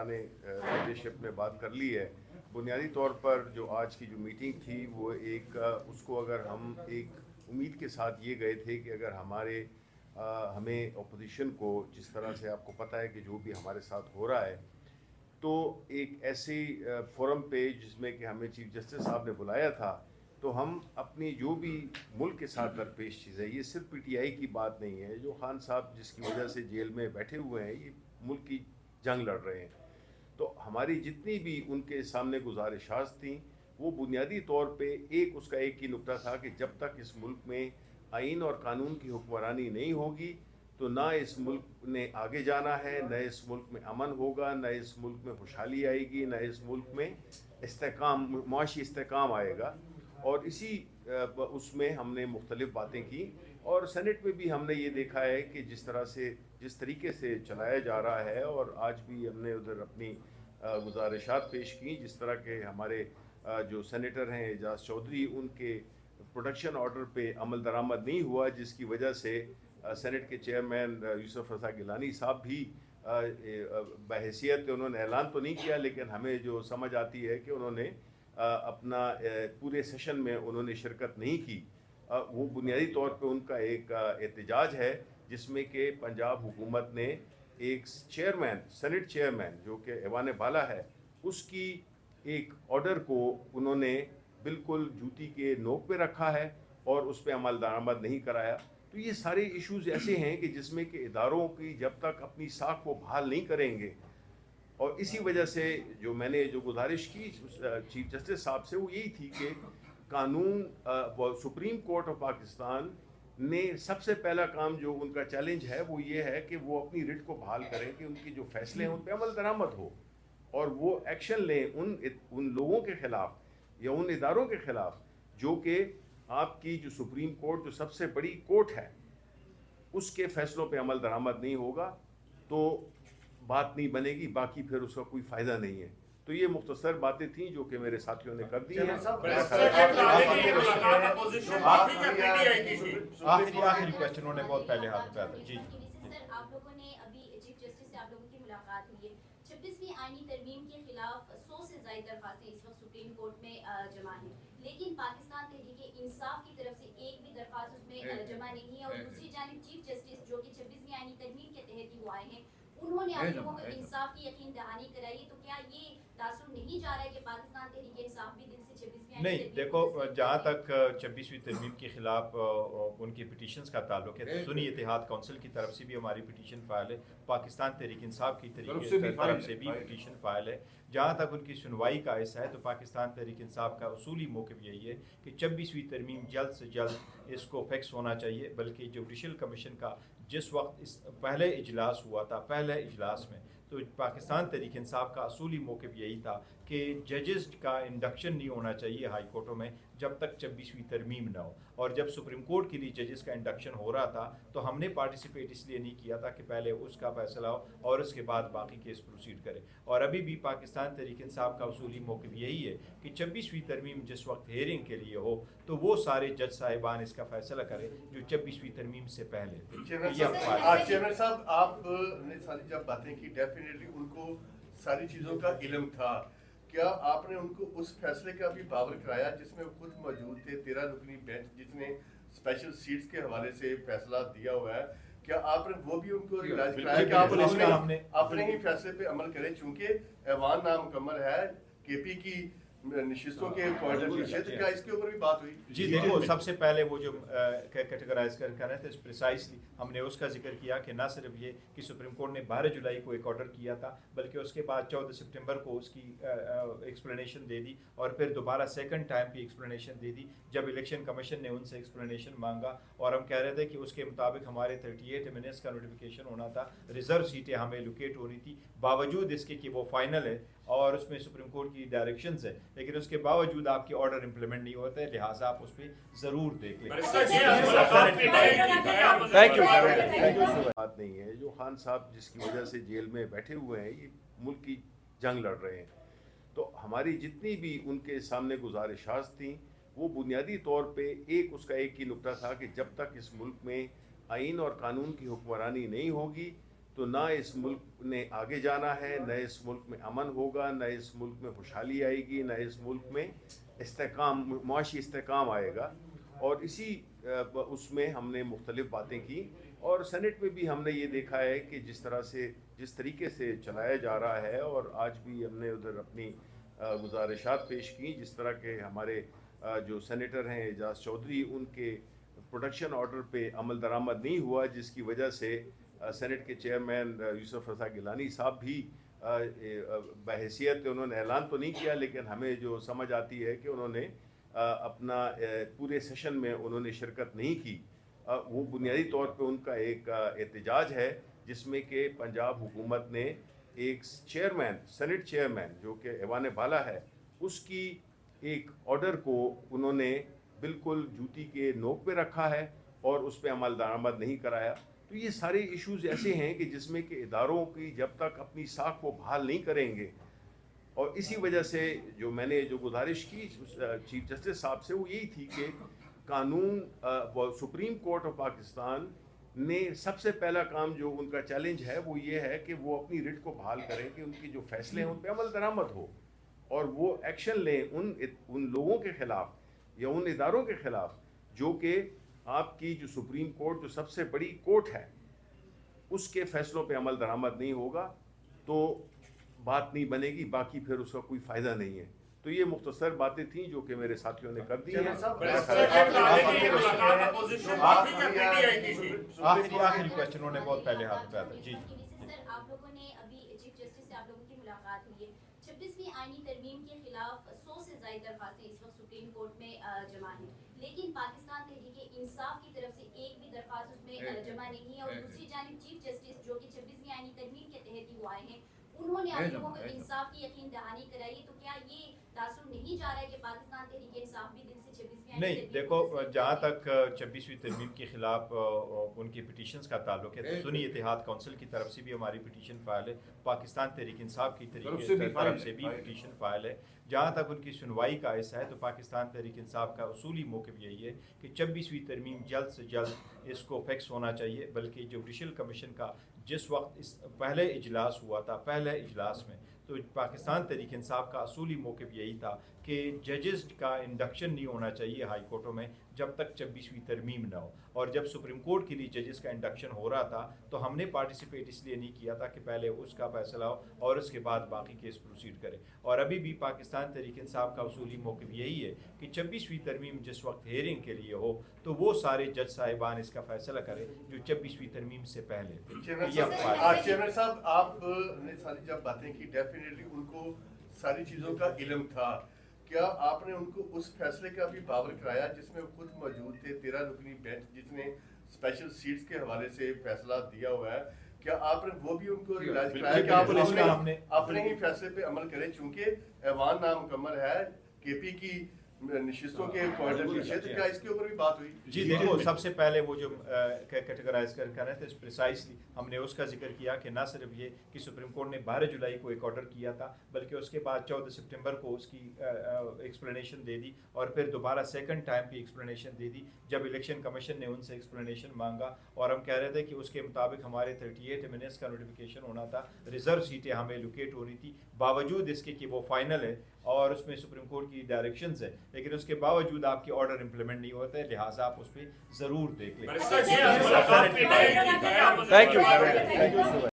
ज़रा نے लीडरशिप में बात कर ली है। बुनियादी तौर पर जो आज की जो मीटिंग थी वो एक उसको अगर हम एक उम्मीद के साथ ये गए थे कि अगर हमें अपोजिशन को जिस तरह से आपको पता है कि जो भी हमारे साथ हो रहा है, तो एक ऐसे फोरम पे जिसमें कि हमें चीफ जस्टिस साहब ने बुलाया था, तो हम अपनी जो भी मुल्क के साथ दरपेश चीज़ है, ये सिर्फ पीटीआई की बात नहीं है। जो खान साहब जिसकी वजह से जेल में बैठे हुए हैं, ये मुल्क की जंग लड़ रहे हैं। तो हमारी जितनी भी उनके सामने गुजारिशात थी, वो बुनियादी तौर पे उसका एक ही नुक्ता था कि जब तक इस मुल्क में आइन और कानून की हुक्मरानी नहीं होगी, तो ना इस मुल्क ने आगे जाना है, न इस मुल्क में अमन होगा, न इस मुल्क में खुशहाली आएगी, न इस मुल्क में इस्तेकाम, मुआशी इस्तेकाम आएगा। और इसी उसमें हमने मुख्तलिफ़ बातें की, और सेनेट में भी हमने ये देखा है कि जिस तरीके से चलाया जा रहा है, और आज भी हमने उधर अपनी गुजारिशात पेश की, जिस तरह के हमारे जो सेनेटर हैं एजाज चौधरी, उनके प्रोटेक्शन ऑर्डर पे अमल दरामद नहीं हुआ, जिसकी वजह से सेनेट के चेयरमैन यूसुफ रज़ा गिलानी साहब भी बहैसियत उन्होंने ऐलान तो नहीं किया, लेकिन हमें जो समझ आती है कि उन्होंने अपना पूरे सेशन में उन्होंने शिरकत नहीं की। वो बुनियादी तौर पे उनका एक एहतजाज है, जिसमें कि पंजाब हुकूमत ने एक सेनेट चेयरमैन जो कि ऐवान बाला है, उसकी एक ऑर्डर को उन्होंने बिल्कुल जूती के नोक पे रखा है और उस पर अमल दरामद नहीं कराया। तो ये सारे इश्यूज़ ऐसे हैं कि जिसमें कि इदारों की जब तक अपनी साख को बहाल नहीं करेंगे, और इसी वजह से जो मैंने जो गुजारिश की चीफ जस्टिस साहब से, वो यही थी कि कानून सुप्रीम कोर्ट ऑफ पाकिस्तान ने सबसे पहला काम जो उनका चैलेंज है वो ये है कि वो अपनी रिट को बहाल करें कि उनके जो फैसले हैं उन पर अमल दरामद हो, और वो एक्शन लें उन लोगों के ख़िलाफ़ या उन इदारों के ख़िलाफ़ जो कि आपकी जो सुप्रीम कोर्ट जो सबसे बड़ी कोर्ट है, उसके फैसलों पे अमल दरामद नहीं होगा तो बात नहीं बनेगी, बाकी फिर उसका कोई फ़ायदा नहीं है। तो ये मुख्तसर बातें थी जो कि मेरे साथियों ने कर दी हैं। आखिरी क्वेश्चन उन्होंने बहुत पहले हाथ उठाया था। जी सर, आप लोगों ने अभी चीफ जस्टिस से आप लोगों की मुलाकात हुई है, 26वीं आईनी तरमीम के खिलाफ 100 से ज़ायद दरख्वास्तें इस वक्त सुप्रीम कोर्ट में जमा हैं, लेकिन पाकिस्तान तहरीक इंसाफ की तरफ से एक भी दरख्वास्त उसमें जमा नहीं है। और दूसरी जानिब चीफ जस्टिस जो कि 26वीं आईनी तरमीम के तहत ही वो आए हैं, उन्होंने आप लोगों को इंसाफ की यकीन दहानी कराई। तो क्या ये तासुर नहीं जा रहा है कि पाकिस्तान तहरीक इंसाफ भी दिल से 26वीं नहीं, देखो जहाँ तक 26वीं तरमीम के ख़िलाफ़ उनकी पिटीशंस का ताल्लुक है, तो सुन्नी इत्तेहाद काउंसिल की तरफ से भी हमारी पिटीशन फ़ाइल है, पाकिस्तान तहरीक इंसाफ की तरफ से भी पिटीशन फ़ाइल है। जहाँ तक उनकी सुनवाई का हिस्सा है, तो पाकिस्तान तहरीक इंसाफ का उसूली मौक़िफ़ यही है कि 26वीं तरमीम जल्द से जल्द इसको फिक्स होना चाहिए। बल्कि जुडिशल कमीशन का जिस वक्त इस पहले इजलास हुआ था, पहले इजलास में तो पाकिस्तान तहरीक इंसाफ का असूली मौक़िफ़ यही था कि जजेस का इंडक्शन नहीं होना चाहिए हाई कोर्टों में जब तक 26वीं तरमीम ना हो। और जब सुप्रीम कोर्ट के लिए जजेस का इंडक्शन हो रहा था, तो हमने पार्टिसिपेट इसलिए नहीं किया था कि पहले उसका फैसला हो और उसके बाद बाकी केस प्रोसीड करें। और अभी भी पाकिस्तान तहरीक इंसाफ का उसूली मौक़िफ़ यही है कि 26वीं तरमीम जिस वक्त हेयरिंग के लिए हो, तो वो सारे जज साहिबान इसका फैसला करें जो 26वीं तरमीम से पहले थे। चेयरमैन साहब, आपने सारी जब बातें की, डेफिनेटली उनको सारी चीज़ों का इल्म था। क्या आपने उनको उस फैसले का भी पावर कराया जिसमें वो खुद मौजूद थे, 13 रुकनी बेंच जिसने स्पेशल सीट्स के हवाले से फैसला दिया हुआ है? क्या आपने वो भी उनको रियलाइज कराया कि आप अपने ही फैसले पे अमल करें, चूंकि ऐवान नामुकम्मल है, केपी की नशिस्तों के क्षेत्र का इसके ऊपर भी बात हुई? जी देखो, सबसे पहले वो जो कैटेगराइज कर रहे थे प्रिसाइसली हमने उसका जिक्र किया कि ना सिर्फ ये कि सुप्रीम कोर्ट ने 12 जुलाई को एक ऑर्डर किया था, बल्कि उसके बाद 14 सितंबर को उसकी एक्सप्लेनेशन दे दी, और फिर दोबारा सेकंड टाइम भी एक्सप्लेनेशन दे दी जब इलेक्शन कमीशन ने उनसे एक्सप्लेनेशन मांगा। और हम कह रहे थे कि उसके मुताबिक हमारे 38 मिनट्स का नोटिफिकेशन होना था, रिजर्व सीटें हमें एलोकेट होनी थी, बावजूद इसके कि वो फाइनल है और उसमें सुप्रीम कोर्ट की डायरेक्शंस है, लेकिन उसके बावजूद आपके ऑर्डर इंप्लीमेंट नहीं होते, लिहाजा आप उस पर ज़रूर देख लें। Thank you. बात नहीं है, जो खान साहब जिसकी वजह से जेल में बैठे हुए हैं, ये मुल्क की जंग लड़ रहे हैं। तो हमारी जितनी भी उनके सामने गुजारिशात थी, वो बुनियादी तौर पे उसका एक ही नुक्ता था कि जब तक इस मुल्क में आइन और कानून की हुक्मरानी नहीं होगी, तो ना इस मुल्क ने आगे जाना है, न इस मुल्क में अमन होगा, न इस मुल्क में खुशहाली आएगी, न इस मुल्क में इस्तेकाम, मुआशी इस्तेकाम आएगा। और इसी उसमें हमने मुख्तलिफ बातें की और सेनेट में भी हमने ये देखा है कि जिस तरीके से चलाया जा रहा है, और आज भी हमने उधर अपनी गुजारिशात पेश की, जिस तरह के हमारे जो सेनेटर हैं एजाज चौधरी, उनके प्रोडक्शन ऑर्डर पे अमल दरामद नहीं हुआ, जिसकी वजह से सेनेट के चेयरमैन यूसुफ रज़ा गिलानी साहब भी बहैसियत उन्होंने ऐलान तो नहीं किया, लेकिन हमें जो समझ आती है कि उन्होंने अपना पूरे सेशन में उन्होंने शिरकत नहीं की। वो बुनियादी तौर पे उनका एक एहतजाज है जिसमें कि पंजाब हुकूमत ने एक चेयरमैन, सेनेट चेयरमैन जो कि ऐवान बाला है, उसकी एक ऑर्डर को उन्होंने बिल्कुल जूती के नोक पे रखा है और उस पर अमल दरामद नहीं कराया। तो ये सारे इश्यूज़ ऐसे हैं कि जिसमें कि इदारों की जब तक अपनी साख को बहाल नहीं करेंगे, और इसी वजह से जो मैंने जो गुजारिश की चीफ जस्टिस साहब से वो यही थी कि कानून सुप्रीम कोर्ट ऑफ पाकिस्तान ने सबसे पहला काम जो उनका चैलेंज है वो ये है कि वो अपनी रिट को बहाल करें कि उनकी जो फैसले हैं उन पर अमल दरामद हो और वो एक्शन लें उन लोगों के ख़िलाफ़ या उन इदारों के ख़िलाफ़ जो कि आपकी जो सुप्रीम कोर्ट जो सबसे बड़ी कोर्ट है उसके फैसलों पे अमल दरामद नहीं होगा तो बात नहीं बनेगी, बाकी फिर उसका कोई फ़ायदा नहीं है। तो ये मुख्तसर बातें थी जो कि मेरे साथियों ने कर दी हैं। आखिरी क्वेश्चन उन्होंने बहुत पहले हाथ पे आता जी। सर, आप लोगों ने अभी चीफ जस्टिस से आप लोगों की मुलाकात हुई है, 26वीं आईनी तरमीम के खिलाफ 100 से ज़ायद दरख्वास्तें इस वक्त सुप्रीम कोर्ट में जमा हैं, लेकिन पाकिस्तान तहरीक इंसाफ की तरफ से एक भी दरख्वास्त उसमें जमा नहीं है। और दूसरी जानिब चीफ जस्टिस जो कि 26वीं आईनी तरमीम के तहत ही वो आए हैं, उन्होंने आप लोगों को इंसाफ की यकीन दहानी कराई। तो क्या ये तासुर नहीं जा रहा है कि पाकिस्तान तहरीक इंसाफ भी दिल से 26वीं नहीं, देखो जहाँ तक 26वीं तरमीम के खिलाफ उनकी पिटीशंस का ताल्लुक है तो सुन्नी इत्तेहाद काउंसिल की तरफ से भी हमारी पिटीशन फाइल है, पाकिस्तान तहरीक इंसाफ की तरफ से भी पिटीशन फाइल है। जहाँ तक उनकी सुनवाई का हिस्सा है तो पाकिस्तान तहरीक इंसाफ का उसूली मौक़िफ़ यही है कि 26वीं तरमीम जल्द से जल्द इसको फिक्स होना चाहिए। बल्कि जुडिशल कमीशन का जिस वक्त इस पहले इजलास हुआ था, पहले इजलास में तो पाकिस्तान तहरीक इंसाफ का असूली मौक़िफ़ यही था कि जजेस का इंडक्शन नहीं होना चाहिए हाई कोर्टों में जब तक 26वीं तरमीम ना हो। और जब सुप्रीम कोर्ट के लिए जजेस का इंडक्शन हो रहा था तो हमने पार्टिसिपेट इसलिए नहीं किया था कि पहले उसका फैसला हो और उसके बाद बाकी केस प्रोसीड करें। और अभी भी पाकिस्तान तहरीक इंसाफ का उसूली मौक़िफ़ यही है कि 26वीं तरमीम जिस वक्त हेयरिंग के लिए हो तो वो सारे जज साहिबान इसका फैसला करें जो 26वीं तरमीम से पहले थे। चेयरमैन साहब, आपने सारी जब बातें की डेफिनेटली उनको सारी चीज़ों का इल्म था, क्या आपने उनको उस फैसले का भी बावर कराया जिसमें वो खुद मौजूद थे, 13 रुकनी बेंच जिसने स्पेशल सीट्स के हवाले से फैसला दिया हुआ है, क्या आपने वो भी उनको रियलाइज कराया कि आप अपने ही फैसले पे अमल करें? चूंकि ऐवान नामुकम्मल है, केपी की नशिस्तों के क्षेत्र का इसके ऊपर भी बात हुई। जी देखो, सबसे पहले वो जो कैटेगराइज कर रहे थे प्रिसाइसली हमने उसका जिक्र किया कि ना सिर्फ ये कि सुप्रीम कोर्ट ने 12 जुलाई को एक ऑर्डर किया था बल्कि उसके बाद 14 सितंबर को उसकी एक्सप्लेनेशन दे दी और फिर दोबारा सेकंड टाइम की एक्सप्लेनेशन दे दी जब इलेक्शन कमीशन ने उनसे एक्सप्लेनेशन मांगा। और हम कह रहे थे कि उसके मुताबिक हमारे 38 मिनट्स का नोटिफिकेशन होना था, रिजर्व सीटें हमें लोकेट होनी थी, बावजूद इसके कि वो फाइनल है और उसमें सुप्रीम कोर्ट की डायरेक्शंस है, लेकिन उसके बावजूद आपके ऑर्डर इंप्लीमेंट नहीं होते हैं, लिहाजा आप उस पर ज़रूर देख लें। Thank you.